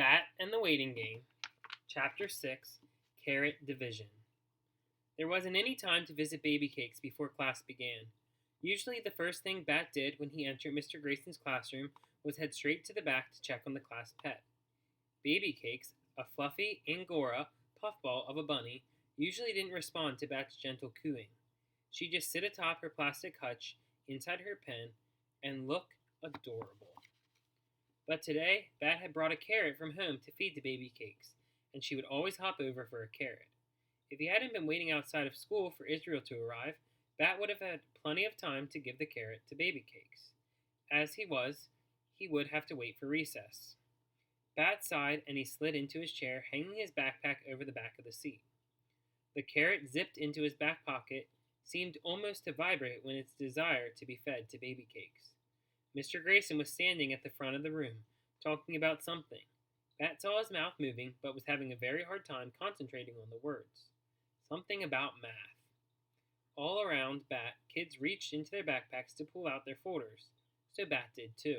Bat and the Waiting Game, Chapter 6, Carrot Division. There wasn't any time to visit Baby Cakes before class began. Usually the first thing Bat did when he entered Mr. Grayson's classroom was head straight to the back to check on the class pet. Baby Cakes, a fluffy Angora puffball of a bunny, usually didn't respond to Bat's gentle cooing. She'd just sit atop her plastic hutch inside her pen and look adorable. But today, Bat had brought a carrot from home to feed the Baby Cakes, and she would always hop over for a carrot. If he hadn't been waiting outside of school for Israel to arrive, Bat would have had plenty of time to give the carrot to Baby Cakes. As he was, he would have to wait for recess. Bat sighed and he slid into his chair, hanging his backpack over the back of the seat. The carrot zipped into his back pocket, seemed almost to vibrate when its desire to be fed to Baby Cakes. Mr. Greyson was standing at the front of the room, talking about something. Bat saw his mouth moving, but was having a very hard time concentrating on the words. Something about math. All around Bat, kids reached into their backpacks to pull out their folders, so Bat did too.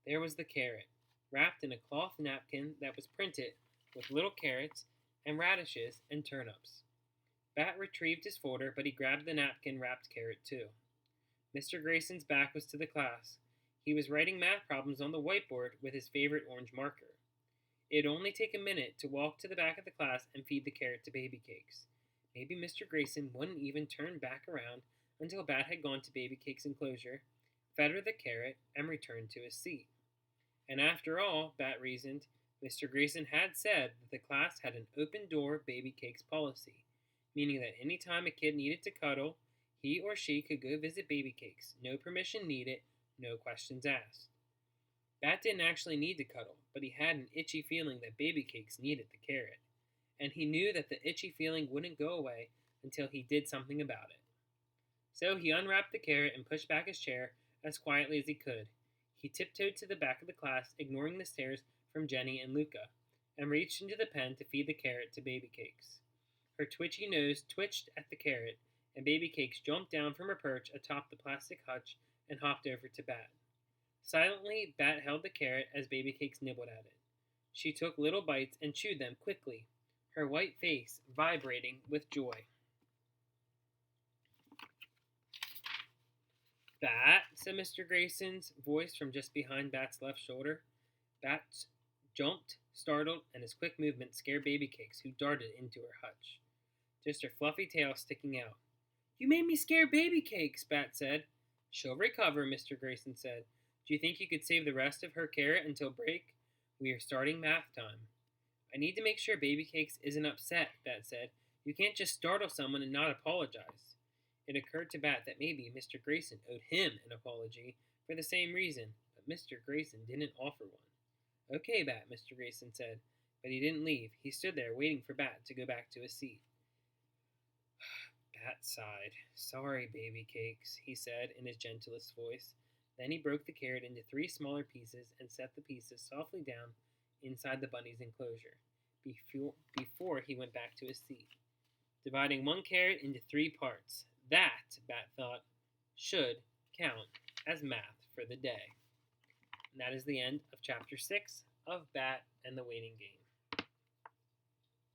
There was the carrot, wrapped in a cloth napkin that was printed with little carrots and radishes and turnips. Bat retrieved his folder, but he grabbed the napkin-wrapped carrot too. Mr. Grayson's back was to the class. He was writing math problems on the whiteboard with his favorite orange marker. It'd only take a minute to walk to the back of the class and feed the carrot to Baby Cakes. Maybe Mr. Grayson wouldn't even turn back around until Bat had gone to Baby Cakes' enclosure, fed her the carrot, and returned to his seat. And after all, Bat reasoned, Mr. Grayson had said that the class had an open-door Baby Cakes policy, meaning that any time a kid needed to cuddle, he or she could go visit Baby Cakes. No permission needed, no questions asked. Bat didn't actually need to cuddle, but he had an itchy feeling that Baby Cakes needed the carrot, and he knew that the itchy feeling wouldn't go away until he did something about it. So he unwrapped the carrot and pushed back his chair as quietly as he could. He tiptoed to the back of the class, ignoring the stares from Jenny and Luca, and reached into the pen to feed the carrot to Baby Cakes. Her twitchy nose twitched at the carrot, and Baby Cakes jumped down from her perch atop the plastic hutch and hopped over to Bat. Silently, Bat held the carrot as Baby Cakes nibbled at it. She took little bites and chewed them quickly, her white face vibrating with joy. Bat, said Mr. Grayson's voice from just behind Bat's left shoulder. Bat jumped, startled, and his quick movement scared Baby Cakes, who darted into her hutch, just her fluffy tail sticking out. You made me scare Baby Cakes, Bat said. She'll recover, Mr. Grayson said. Do you think you could save the rest of her carrot until break? We are starting math time. I need to make sure Baby Cakes isn't upset, Bat said. You can't just startle someone and not apologize. It occurred to Bat that maybe Mr. Grayson owed him an apology for the same reason, but Mr. Grayson didn't offer one. Okay, Bat, Mr. Grayson said, but he didn't leave. He stood there waiting for Bat to go back to his seat. Bat sighed. Sorry, Baby Cakes, he said in his gentlest voice. Then he broke the carrot into 3 smaller pieces and set the pieces softly down inside the bunny's enclosure before he went back to his seat, dividing 1 carrot into 3 parts. That, Bat thought, should count as math for the day. And that is the end of Chapter 6 of Bat and the Waiting Game.